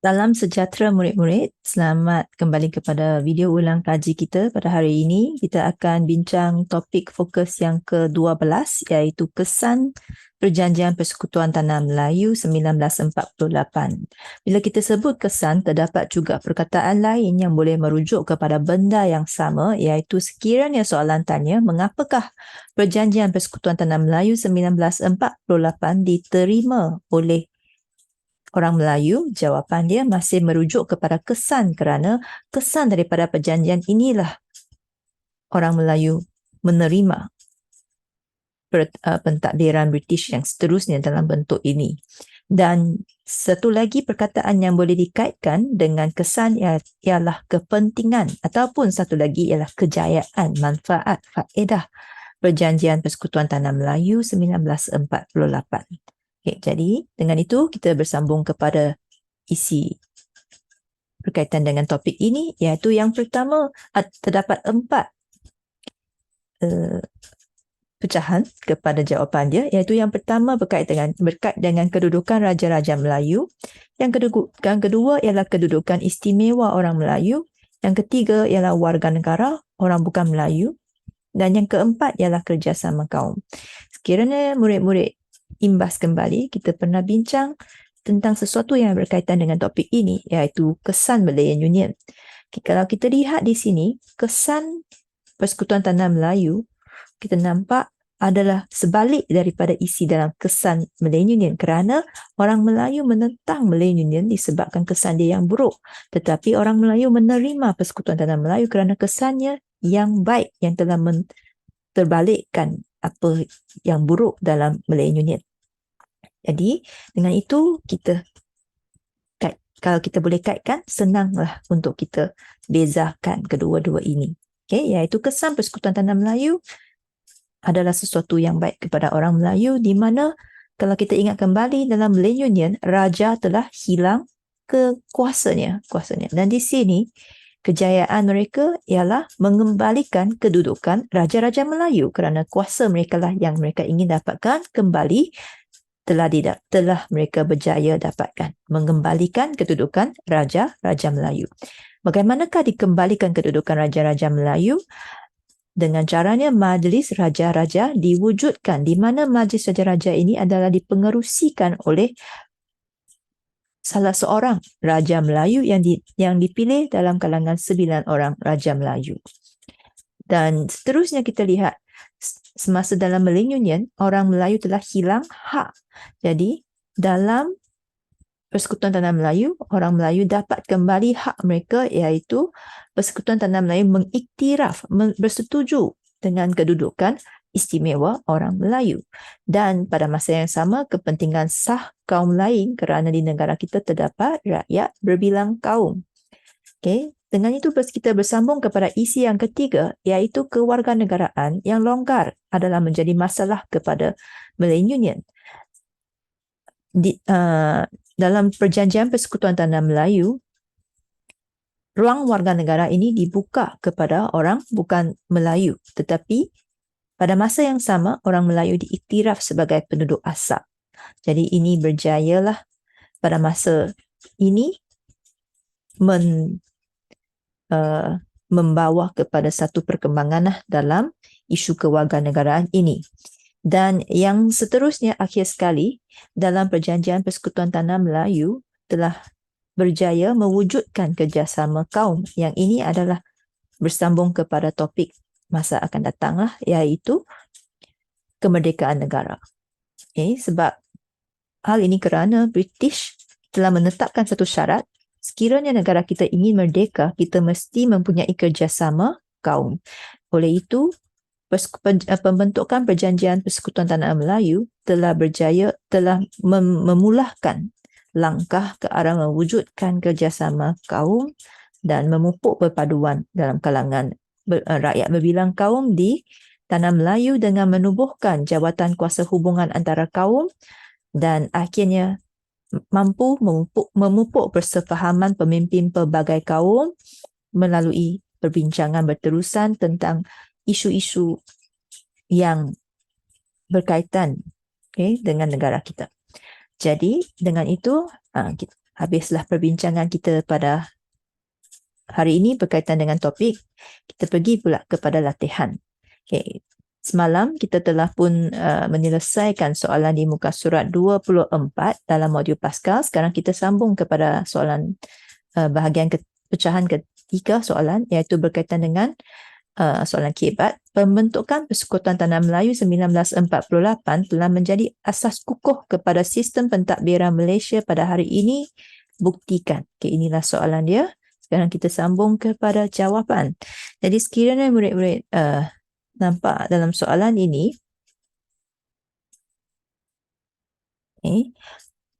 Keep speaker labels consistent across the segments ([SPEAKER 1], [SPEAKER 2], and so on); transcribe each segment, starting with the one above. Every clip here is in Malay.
[SPEAKER 1] Salam sejahtera murid-murid, selamat kembali kepada video ulang kaji kita pada hari ini. Kita akan bincang topik fokus yang ke-12 iaitu kesan Perjanjian Persekutuan Tanah Melayu 1948. Bila kita sebut kesan, terdapat juga perkataan lain yang boleh merujuk kepada benda yang sama iaitu sekiranya soalan tanya mengapakah Perjanjian Persekutuan Tanah Melayu 1948 diterima oleh orang Melayu, jawapan dia masih merujuk kepada kesan kerana kesan daripada perjanjian inilah orang Melayu menerima pentadbiran British yang seterusnya dalam bentuk ini. Dan satu lagi perkataan yang boleh dikaitkan dengan kesan ialah kepentingan ataupun satu lagi ialah kejayaan, manfaat, faedah Perjanjian Persekutuan Tanah Melayu 1948. Okay, jadi dengan itu kita bersambung kepada isi berkaitan dengan topik ini, iaitu yang pertama terdapat 4 pecahan kepada jawapan dia, iaitu yang pertama berkait dengan kedudukan Raja-Raja Melayu, yang kedua ialah kedudukan istimewa orang Melayu, yang ketiga ialah warga negara orang bukan Melayu, dan yang keempat ialah kerjasama kaum. Sekiranya murid-murid imbas kembali, kita pernah bincang tentang sesuatu yang berkaitan dengan topik ini, iaitu kesan Malayan Union. Okay, kalau kita lihat di sini, kesan Persekutuan Tanah Melayu, kita nampak adalah sebalik daripada isi dalam kesan Malayan Union, kerana orang Melayu menentang Malayan Union disebabkan kesan dia yang buruk. Tetapi orang Melayu menerima Persekutuan Tanah Melayu kerana kesannya yang baik, yang telah terbalikkan apa yang buruk dalam Malayan Union. Jadi dengan itu kalau kita boleh kaitkan, senanglah untuk kita bezakan kedua-dua ini. Okay, iaitu kesan Persekutuan Tanah Melayu adalah sesuatu yang baik kepada orang Melayu, di mana kalau kita ingat kembali dalam Malayan Union, raja telah hilang kuasanya. Dan di sini kejayaan mereka ialah mengembalikan kedudukan Raja-Raja Melayu, kerana kuasa mereka lah yang mereka ingin dapatkan kembali, telah mereka berjaya dapatkan, mengembalikan kedudukan Raja-Raja Melayu. Bagaimanakah dikembalikan kedudukan Raja-Raja Melayu? Dengan caranya Majlis Raja-Raja diwujudkan, di mana Majlis Raja-Raja ini adalah dipengerusikan oleh salah seorang Raja Melayu yang dipilih dalam kalangan 9 orang Raja Melayu. Dan seterusnya kita lihat, semasa dalam Malayan Union, orang Melayu telah hilang hak. Jadi, dalam Persekutuan Tanah Melayu, orang Melayu dapat kembali hak mereka, iaitu Persekutuan Tanah Melayu mengiktiraf, bersetuju dengan kedudukan istimewa orang Melayu. Dan pada masa yang sama, kepentingan sah kaum lain, kerana di negara kita terdapat rakyat berbilang kaum. Okay. Dengan itu kita bersambung kepada isi yang ketiga, iaitu kewarganegaraan yang longgar adalah menjadi masalah kepada Malayan Union. Dalam Perjanjian Persekutuan Tanah Melayu, ruang warga negara ini dibuka kepada orang bukan Melayu, tetapi pada masa yang sama orang Melayu diiktiraf sebagai penduduk asal. Jadi ini berjayalah pada masa ini membawa kepada satu perkembangan dalam isu kewarganegaraan ini. Dan yang seterusnya, akhir sekali, dalam Perjanjian Persekutuan Tanah Melayu telah berjaya mewujudkan kerjasama kaum. Yang ini adalah bersambung kepada topik masa akan datanglah, iaitu kemerdekaan negara. Okay, sebab hal ini kerana British telah menetapkan satu syarat, sekiranya negara kita ingin merdeka, kita mesti mempunyai kerjasama kaum. Oleh itu, pembentukan Perjanjian Persekutuan Tanah Melayu telah memulahkan langkah ke arah mewujudkan kerjasama kaum dan memupuk perpaduan dalam kalangan rakyat berbilang kaum di Tanah Melayu dengan menubuhkan jawatan kuasa hubungan antara kaum, dan akhirnya mampu memupuk persefahaman pemimpin pelbagai kaum melalui perbincangan berterusan tentang isu-isu yang berkaitan dengan negara kita. Jadi dengan itu habislah perbincangan kita pada hari ini berkaitan dengan topik. Kita pergi pula kepada latihan. Okay. Semalam kita telah pun menyelesaikan soalan di muka surat 24 dalam modul Pascal. Sekarang kita sambung kepada soalan bahagian pecahan ketiga soalan, iaitu berkaitan dengan soalan kibat. Pembentukan Persekutuan Tanah Melayu 1948 telah menjadi asas kukuh kepada sistem pentadbiran Malaysia pada hari ini. Buktikan. Okay, inilah soalan dia. Sekarang kita sambung kepada jawapan. Jadi sekiranya murid-murid nampak dalam soalan ini,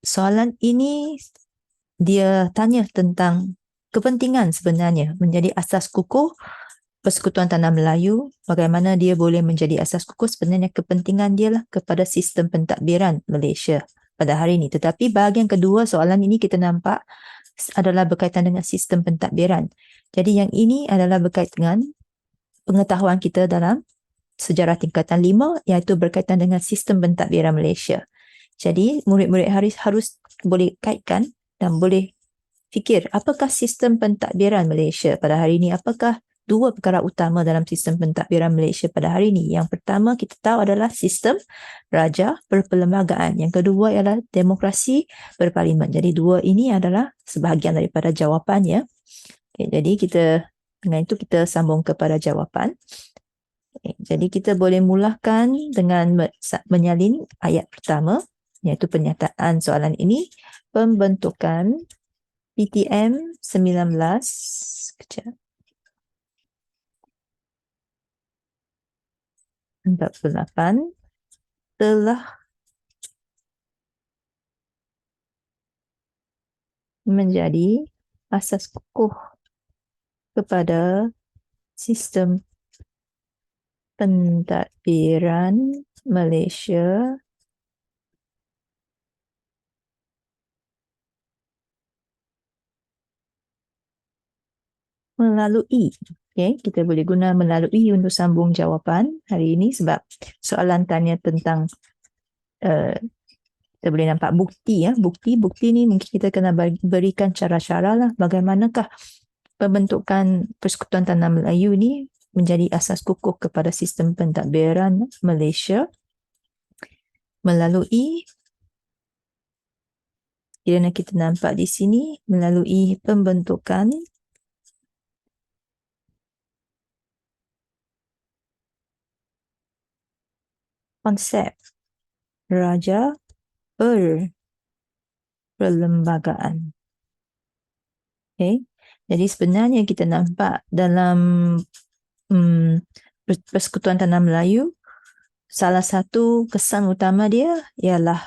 [SPEAKER 1] soalan ini dia tanya tentang kepentingan sebenarnya menjadi asas kukuh Persekutuan Tanah Melayu, bagaimana dia boleh menjadi asas kukuh. Sebenarnya kepentingan dia lah kepada sistem pentadbiran Malaysia pada hari ini. Tetapi bahagian kedua soalan ini kita nampak adalah berkaitan dengan sistem pentadbiran. Jadi yang ini adalah berkaitan dengan pengetahuan kita dalam sejarah tingkatan 5, iaitu berkaitan dengan sistem pentadbiran Malaysia. Jadi murid-murid harus boleh kaitkan dan boleh fikir apakah sistem pentadbiran Malaysia pada hari ini, apakah dua perkara utama dalam sistem pentadbiran Malaysia pada hari ini. Yang pertama kita tahu adalah sistem raja berperlembagaan. Yang kedua ialah demokrasi berparlimen. Jadi dua ini adalah sebahagian daripada jawapannya. Okay, jadi dengan itu kita sambung kepada jawapan. Okay, jadi kita boleh mulakan dengan menyalin ayat pertama, iaitu pernyataan soalan ini. Pembentukan PTM 19 kejap 48 telah menjadi asas kukuh kepada sistem pentadbiran Malaysia melalui. Okay, kita boleh guna melalui untuk sambung jawapan hari ini sebab soalan tanya tentang kita boleh nampak bukti. Bukti ni mungkin kita kena berikan cara-cara lah bagaimanakah pembentukan Persekutuan Tanah Melayu ni menjadi asas kukuh kepada sistem pentadbiran Malaysia melalui, kerana kita nampak di sini, melalui pembentukan konsep raja berperlembagaan. Okay. Jadi sebenarnya kita nampak dalam Persekutuan Tanah Melayu, salah satu kesan utama dia ialah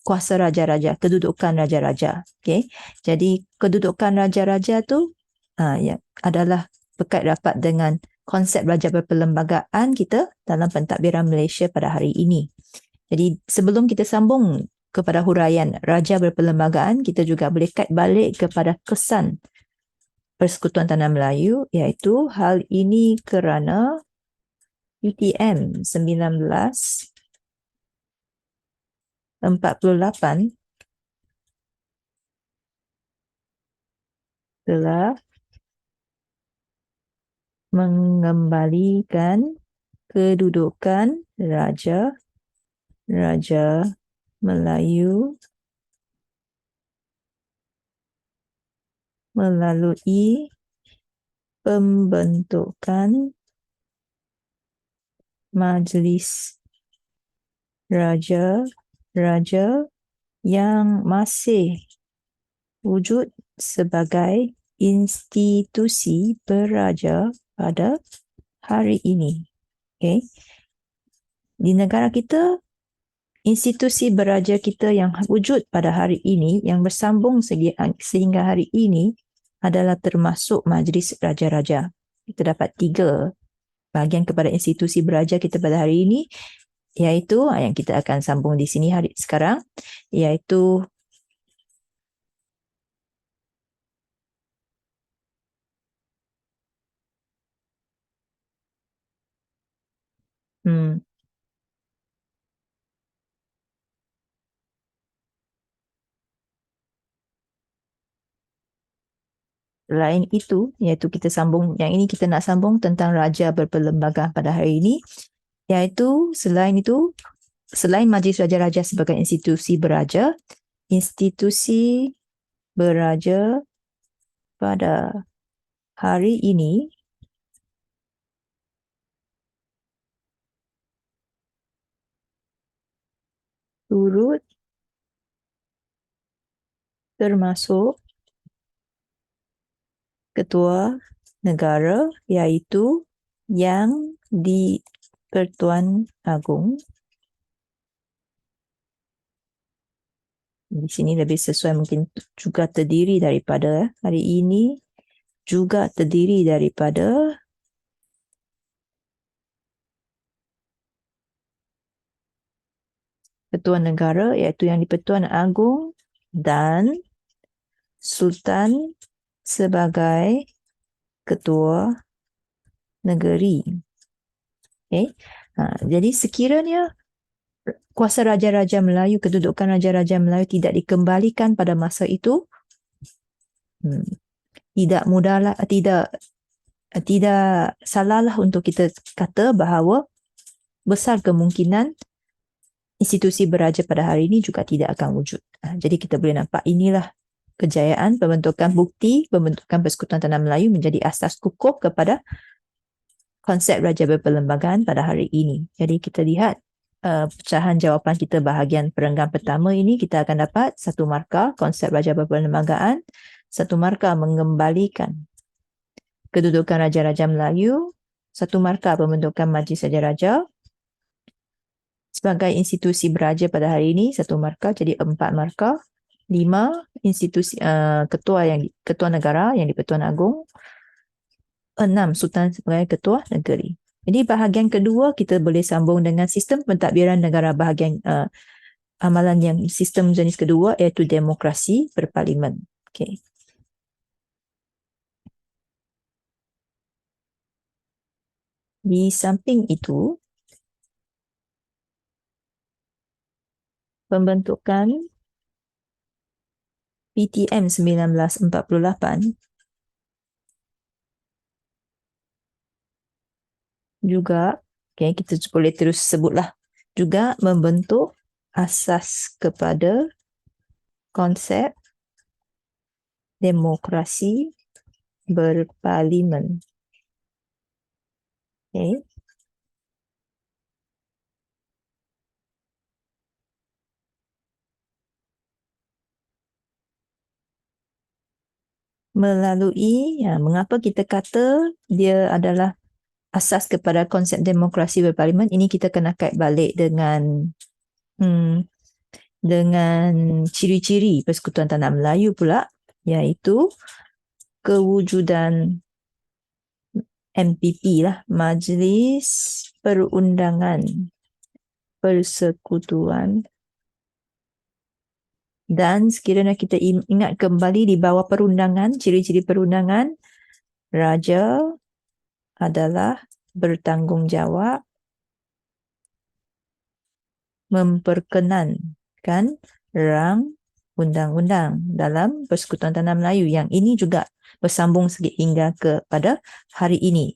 [SPEAKER 1] kuasa raja-raja, kedudukan raja-raja. Okay. Jadi kedudukan raja-raja tu adalah berkait rapat dengan konsep raja berperlembagaan kita dalam pentadbiran Malaysia pada hari ini. Jadi sebelum kita sambung kepada huraian raja berperlembagaan, kita juga boleh kait balik kepada kesan Persekutuan Tanah Melayu, iaitu hal ini kerana UTM 1948 telah mengembalikan kedudukan raja Melayu melalui pembentukan Majlis Raja yang masih wujud sebagai institusi beraja pada hari ini. Okay. Di negara kita, institusi beraja kita yang wujud pada hari ini, yang bersambung sehingga hari ini adalah termasuk Majlis Raja-Raja. Kita dapat 3 bahagian kepada institusi beraja kita pada hari ini, iaitu yang kita akan sambung di sini sekarang, iaitu Selain itu, iaitu kita sambung, yang ini kita nak sambung tentang raja berperlembagaan pada hari ini, iaitu selain Majlis Raja-Raja sebagai institusi beraja pada hari ini turut termasuk ketua negara, iaitu yang di-Pertuan Agong. Di sini lebih sesuai, mungkin juga terdiri daripada, hari ini juga terdiri daripada ketua negara, iaitu yang di-Pertuan Agong, dan Sultan sebagai ketua negeri. Okay. Jadi sekiranya kuasa Raja-Raja Melayu, kedudukan Raja-Raja Melayu tidak dikembalikan pada masa itu, tidak mudahlah, tidak salahlah untuk kita kata bahawa besar kemungkinan institusi beraja pada hari ini juga tidak akan wujud. Jadi kita boleh nampak inilah kejayaan pembentukan Persekutuan Tanah Melayu menjadi asas kukuh kepada konsep raja berperlembagaan pada hari ini. Jadi kita lihat pecahan jawapan kita bahagian perenggan pertama ini, kita akan dapat 1 markah konsep raja berperlembagaan, 1 markah mengembalikan kedudukan Raja-Raja Melayu, 1 markah pembentukan Majlis Raja-Raja sebagai institusi beraja pada hari ini, 1 markah, jadi 4 markah. 5 institusi ketua negara yang di-Pertuan Agong, 6 Sultan sebagai ketua negeri. Jadi bahagian kedua kita boleh sambung dengan sistem pentadbiran negara, bahagian amalan yang sistem jenis kedua, iaitu demokrasi berparlimen. Okay. Di samping itu, pembentukan PTM 1948 juga, kita boleh terus sebutlah, juga membentuk asas kepada konsep demokrasi berparlimen. Okay. Melalui, mengapa kita kata dia adalah asas kepada konsep demokrasi berparlimen, ini kita kena kait balik dengan ciri-ciri Persekutuan Tanah Melayu pula, iaitu kewujudan MPP lah, Majlis Perundangan Persekutuan. Dan sekiranya kita ingat kembali di bawah perundangan, ciri-ciri perundangan, raja adalah bertanggungjawab memperkenankan rang undang-undang dalam Persekutuan Tanah Melayu, yang ini juga bersambung hingga kepada hari ini.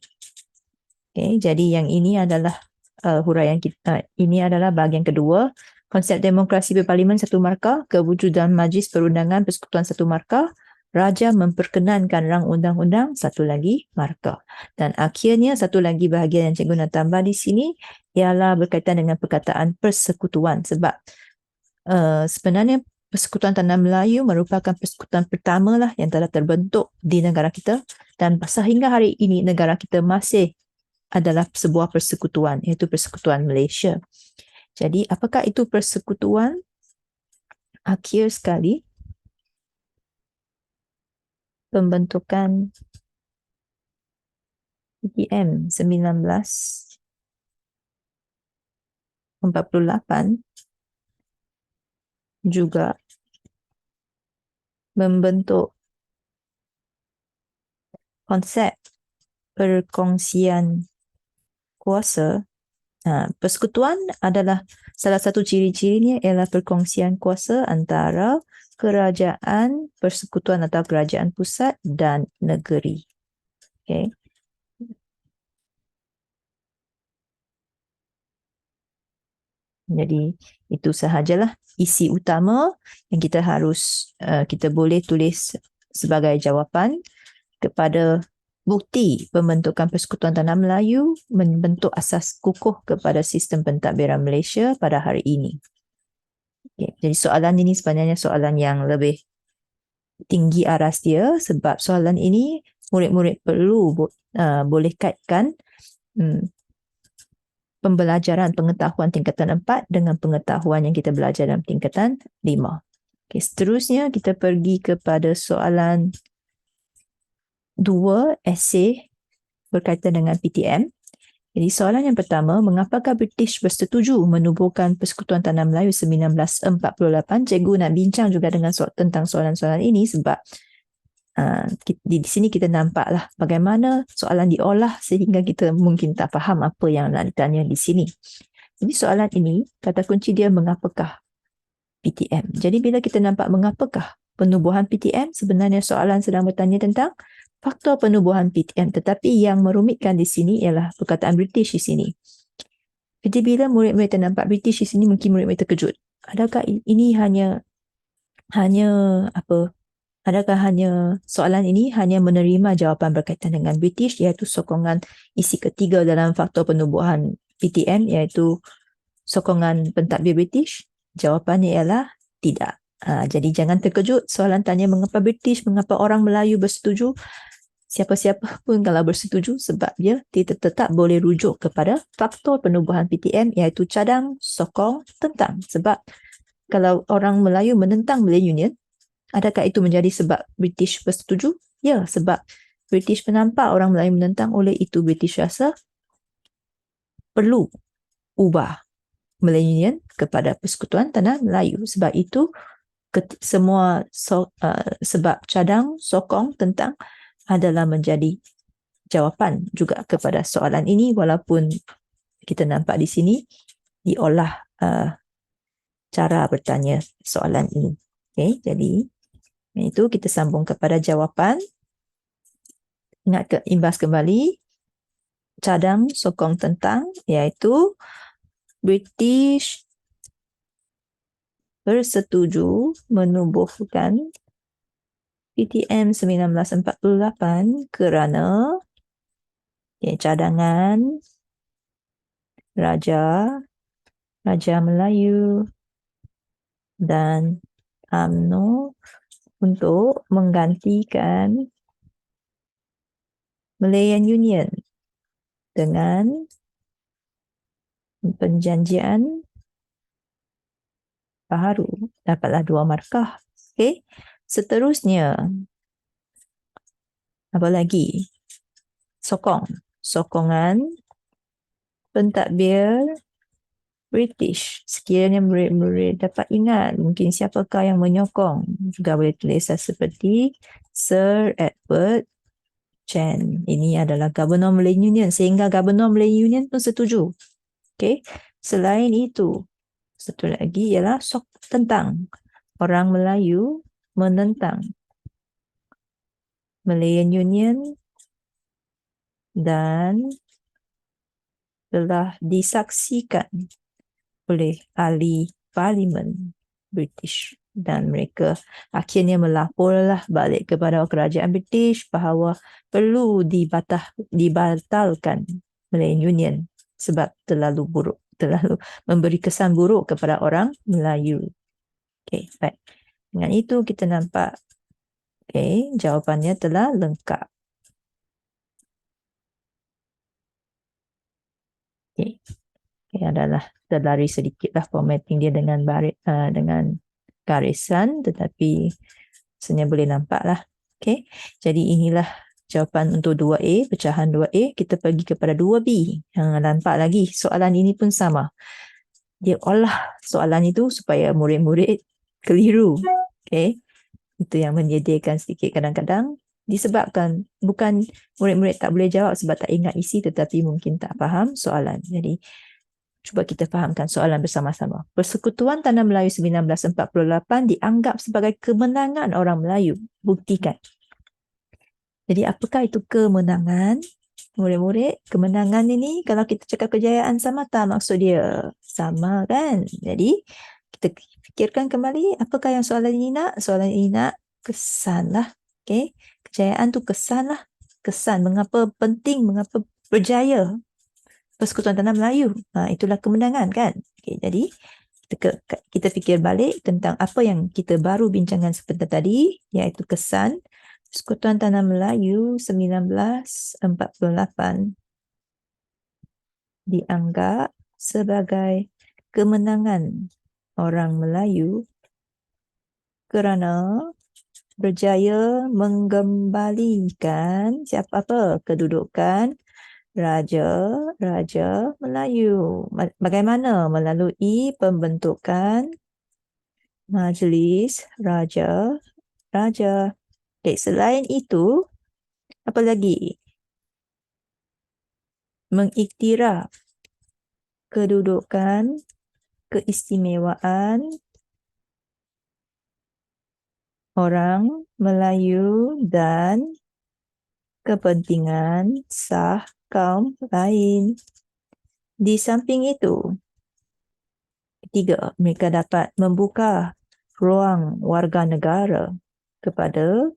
[SPEAKER 1] Okay, jadi yang ini adalah huraian kita. Ini adalah bahagian kedua. Konsep demokrasi berparlimen 1 markah, kewujudan Majlis Perundangan Persekutuan 1 markah, raja memperkenankan rang undang-undang 1 lagi markah. Dan akhirnya 1 lagi bahagian yang cikgu nak tambah di sini ialah berkaitan dengan perkataan persekutuan, sebab sebenarnya Persekutuan Tanah Melayu merupakan persekutuan pertama lah yang telah terbentuk di negara kita, dan sehingga hari ini negara kita masih adalah sebuah persekutuan, iaitu Persekutuan Malaysia. Jadi apakah itu persekutuan? Akhir sekali, pembentukan PTM 1948 juga membentuk konsep perkongsian kuasa. Persekutuan adalah salah satu ciri-cirinya ialah perkongsian kuasa antara kerajaan persekutuan atau kerajaan pusat dan negeri. Okay. Jadi itu sahajalah isi utama yang kita harus kita boleh tulis sebagai jawapan kepada bukti pembentukan Persekutuan Tanah Melayu membentuk asas kukuh kepada sistem pentadbiran Malaysia pada hari ini. Okay. Jadi soalan ini sebenarnya soalan yang lebih tinggi aras dia sebab soalan ini murid-murid perlu boleh kaitkan pembelajaran pengetahuan tingkatan 4 dengan pengetahuan yang kita belajar dalam tingkatan 5. Okay, seterusnya kita pergi kepada soalan 2, esei berkaitan dengan PTM. Jadi soalan yang pertama, mengapakah British bersetuju menubuhkan Persekutuan Tanah Melayu 1948? Cikgu nak bincang juga dengan tentang soalan-soalan ini sebab di sini kita nampaklah bagaimana soalan diolah sehingga kita mungkin tak faham apa yang nak ditanya di sini. Jadi soalan ini, kata kunci dia mengapakah PTM. Jadi bila kita nampak mengapakah penubuhan PTM, sebenarnya soalan sedang bertanya tentang faktor penubuhan PTM. Tetapi yang merumitkan di sini ialah perkataan British di sini. Jadi bila murid-murid ternampak British di sini, mungkin murid-murid terkejut. Adakah ini hanya apa? Adakah soalan ini hanya menerima jawapan berkaitan dengan British, iaitu sokongan isi ketiga dalam faktor penubuhan PTM, iaitu sokongan pentadbir British? Jawapannya ialah tidak. Jadi jangan terkejut, soalan tanya mengapa British, mengapa orang Melayu bersetuju. Siapa-siapa pun kalau bersetuju sebab dia tetap boleh rujuk kepada faktor penubuhan PTM, iaitu cadang, sokong, tentang. Sebab kalau orang Melayu menentang Malaysian Union, adakah itu menjadi sebab British bersetuju? Ya, sebab British menampak orang Melayu menentang, oleh itu British rasa perlu ubah Malaysian Union kepada Persekutuan Tanah Melayu. Sebab itu semua sebab cadang, sokong, tentang adalah menjadi jawapan juga kepada soalan ini, walaupun kita nampak di sini diolah cara bertanya soalan ini. Okay, jadi itu kita sambung kepada jawapan. Ingat imbas kembali cadang, sokong, tentang, iaitu British bersetuju menubuhkan PTM 1948 kerana cadangan Raja Melayu dan UMNO untuk menggantikan Malaysian Union dengan perjanjian baharu, dapatlah 2 markah. Okey. Seterusnya, apa lagi? Sokongan pentadbir British. Sekiranya murid-murid dapat ingat, mungkin siapakah yang menyokong, juga boleh tulis seperti Sir Edward Chen. Ini adalah Governor Malaysian Union, sehingga Governor Malaysian Union pun setuju. Okey. Selain itu, satu lagi ialah tentang orang Melayu menentang Malaysian Union dan telah disaksikan oleh ahli parlimen British, dan mereka akhirnya melaporlah balik kepada kerajaan British bahawa perlu dibatalkan Malaysian Union sebab terlalu buruk, terlalu memberi kesan buruk kepada orang Melayu. Okey, baik. Dengan itu kita nampak jawapannya telah lengkap. Okey. Adalah terlari sedikitlah formatting dia dengan garisan, tetapi sebenarnya boleh nampak lah. Okay. Jadi inilah jawapan untuk 2A, pecahan 2A. Kita pergi kepada 2B. Nampak lagi soalan ini pun sama. Dia olah soalan itu supaya murid-murid keliru. Okay. Itu yang menyedihkan sedikit kadang-kadang. Disebabkan bukan murid-murid tak boleh jawab sebab tak ingat isi, tetapi mungkin tak faham soalan. Jadi Cuba kita fahamkan soalan bersama-sama. Persekutuan Tanah Melayu 1948 dianggap sebagai kemenangan orang Melayu. Buktikan. Jadi apakah itu kemenangan? Murid-murid, kemenangan ini kalau kita cakap kejayaan sama tak maksud dia sama kan? Jadi kita fikirkan kembali apakah yang soalan ini nak? Soalan ini nak kesan lah. Okay? Kejayaan tu kesan lah. Kesan. Mengapa penting? Mengapa berjaya? Persekutuan Tanah Melayu. Itulah kemenangan kan? Okay, jadi kita fikir balik tentang apa yang kita baru bincangkan sebentar tadi, iaitu kesan Persekutuan Tanah Melayu 1948 dianggap sebagai kemenangan orang Melayu kerana berjaya mengembalikan kedudukan Raja Melayu. Bagaimana? Melalui pembentukan Majlis Raja. Okay, selain itu, apa lagi? Mengiktiraf kedudukan, keistimewaan orang Melayu dan kepentingan sah kaum lain. Di samping itu, ketiga, mereka dapat membuka ruang warga negara kepada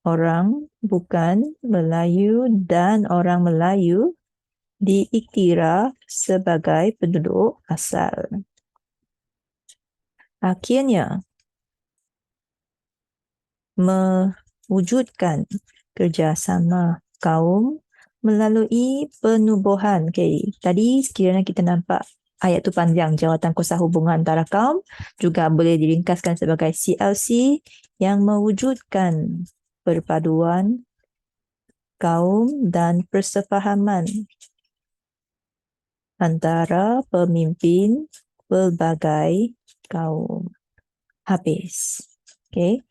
[SPEAKER 1] orang bukan Melayu dan orang Melayu diiktiraf sebagai penduduk asal. Akhirnya, mewujudkan kerjasama kaum melalui penubuhan. Okay. Tadi sekiranya kita nampak ayat tu panjang, jawatan kuasa hubungan antara kaum, juga boleh diringkaskan sebagai CLC yang mewujudkan perpaduan kaum dan persefahaman antara pemimpin pelbagai kaum. Habis. Okay.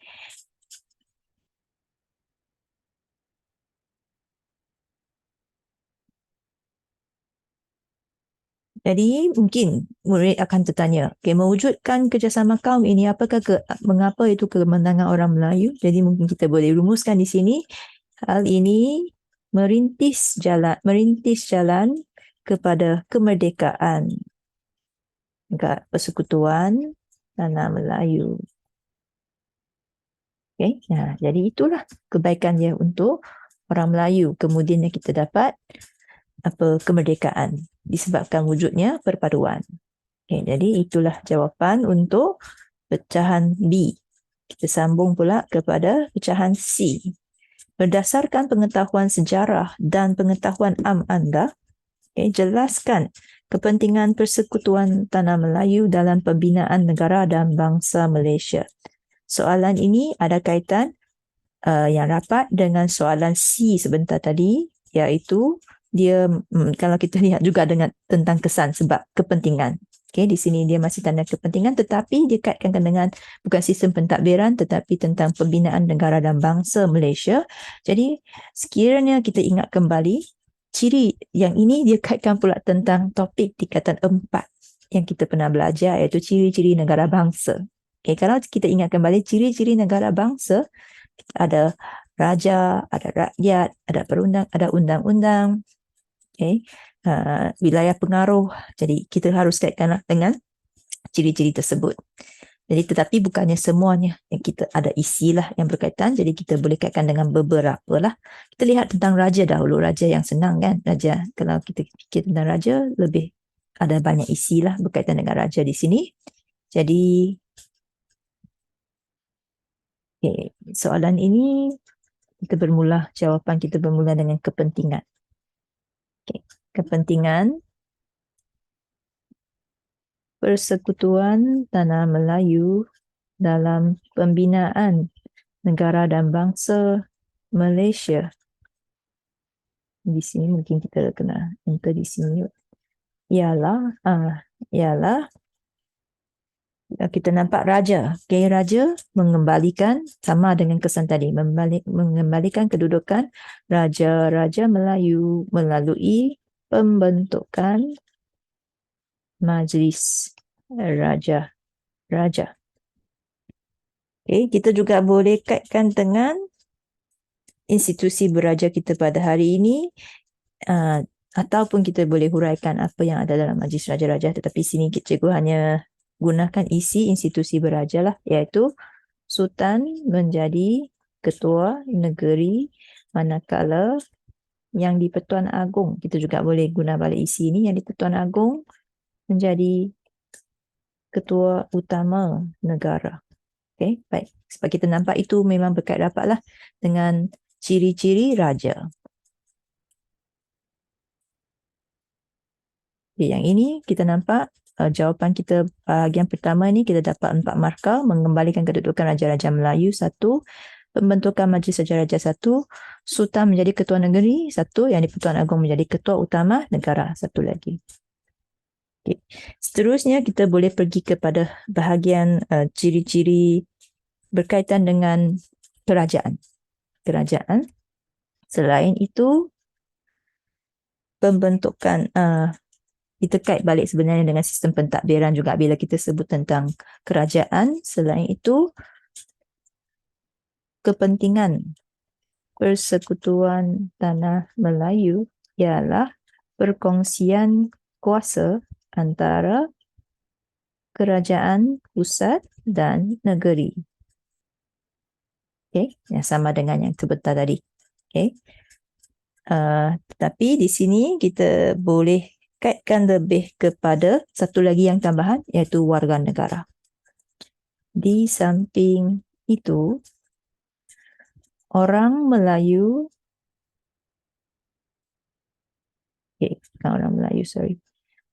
[SPEAKER 1] Jadi mungkin murid akan tertanya, okay, mewujudkan kerjasama kaum ini mengapa itu kemenangan orang Melayu? Jadi mungkin kita boleh rumuskan di sini, hal ini merintis jalan kepada kemerdekaan Persekutuan Tanah Melayu. Okay, jadi itulah kebaikan dia untuk orang Melayu. Kemudian kita dapat kemerdekaan disebabkan wujudnya perpaduan. Okay, jadi itulah jawapan untuk pecahan B. Kita sambung pula kepada pecahan C. Berdasarkan pengetahuan sejarah dan pengetahuan anda, jelaskan kepentingan Persekutuan Tanah Melayu dalam pembinaan negara dan bangsa Malaysia. Soalan ini ada kaitan yang rapat dengan soalan C sebentar tadi, iaitu dia kalau kita lihat juga dengan tentang kesan sebab kepentingan. Okay, di sini dia masih tanda kepentingan tetapi dia kaitkan dengan bukan sistem pentadbiran tetapi tentang pembinaan negara dan bangsa Malaysia. Jadi sekiranya kita ingat kembali, ciri yang ini dia kaitkan pula tentang topik tingkatan 4 yang kita pernah belajar, iaitu ciri-ciri negara bangsa. Okay, kalau kita ingat kembali ciri-ciri negara bangsa, ada raja, ada rakyat, ada undang-undang. Okay. Wilayah pengaruh. Jadi kita harus kaitkan dengan ciri-ciri tersebut. Jadi tetapi bukannya semuanya yang kita ada isilah yang berkaitan. Jadi kita boleh kaitkan dengan beberapa lah. Kita lihat tentang raja dahulu. Raja yang senang kan. Raja, kalau kita fikir tentang raja, lebih ada banyak isilah berkaitan dengan raja di sini. Jadi okay, soalan ini jawapan kita bermula dengan kepentingan. Okay. Kepentingan Persekutuan Tanah Melayu dalam pembinaan negara dan bangsa Malaysia. Di sini mungkin kita kena enter di sini. Ialah kita nampak raja. Okay, raja mengembalikan sama dengan kesan tadi, mengembalikan kedudukan Raja Melayu melalui pembentukan Majlis Raja. Okay, kita juga boleh kaitkan dengan institusi beraja kita pada hari ini, ataupun kita boleh huraikan apa yang ada dalam Majlis Raja-Raja, tetapi sini cikgu hanya gunakan isi institusi beraja lah, iaitu Sultan menjadi ketua negeri, manakala yang di Pertuan Agong, kita juga boleh guna balik isi ini, yang di Pertuan Agong menjadi ketua utama negara. Okay, baik. Sebab kita nampak itu memang berkait rapatlah dengan ciri-ciri raja. Okay, yang ini kita nampak jawapan kita bahagian pertama ni kita dapat 4 markah, mengembalikan kedudukan Raja-Raja Melayu 1, pembentukan Majlis Raja-Raja 1, Sultan menjadi ketua negeri 1, yang di Pertuan Agong menjadi ketua utama negara 1 lagi. Okay. Seterusnya kita boleh pergi kepada bahagian ciri-ciri berkaitan dengan kerajaan. Selain itu, pembentukan kita kait balik sebenarnya dengan sistem pentadbiran juga bila kita sebut tentang kerajaan. Selain itu, kepentingan Persekutuan Tanah Melayu ialah perkongsian kuasa antara kerajaan pusat dan negeri. Okay, yang sama dengan yang sebentar tadi. Okay. Tetapi di sini kita boleh kaitkan lebih kepada satu lagi yang tambahan, iaitu warga negara. Di samping itu, orang Melayu,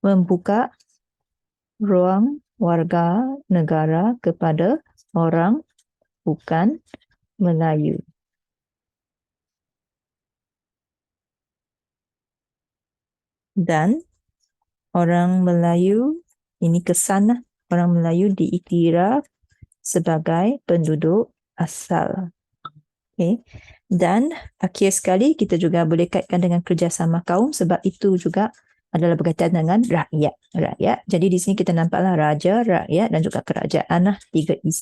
[SPEAKER 1] membuka ruang warga negara kepada orang bukan Melayu. Dan orang Melayu, ini kesan orang Melayu diiktiraf sebagai penduduk asal. Okay. Dan akhir sekali kita juga boleh kaitkan dengan kerjasama kaum, sebab itu juga adalah berkaitan dengan rakyat. Jadi di sini kita nampaklah raja, rakyat dan juga kerajaan lah,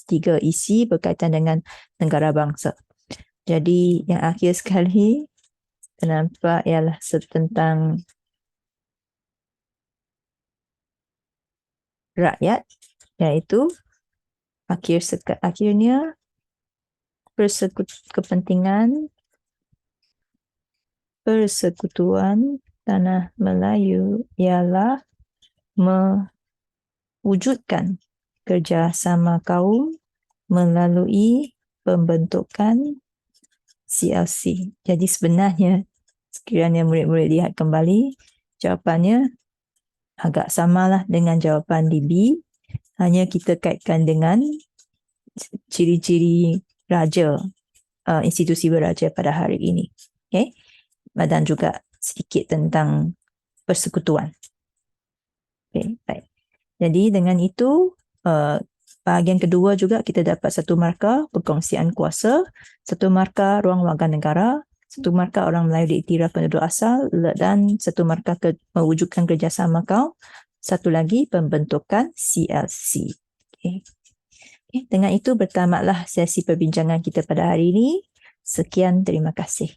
[SPEAKER 1] tiga isi berkaitan dengan negara bangsa. Jadi yang akhir sekali kita nampak ialah tentang rakyat, iaitu akhirnya kepentingan Persekutuan Tanah Melayu ialah mewujudkan kerjasama kaum melalui pembentukan CLC. Jadi sebenarnya sekiranya murid-murid lihat kembali, jawapannya agak samalah dengan jawapan di B, hanya kita kaitkan dengan ciri-ciri raja, institusi beraja pada hari ini. Okay? Dan juga sedikit tentang persekutuan. Okay, baik. Jadi dengan itu, bahagian kedua juga kita dapat 1 markah perkongsian kuasa, 1 markah ruang warga negara, 1 markah orang Melayu diiktiraf penduduk asal, dan 1 markah mewujudkan kerjasama kaum, 1 lagi pembentukan CLC. Okay. Okay, dengan itu bertamatlah sesi perbincangan kita pada hari ini. Sekian, terima kasih.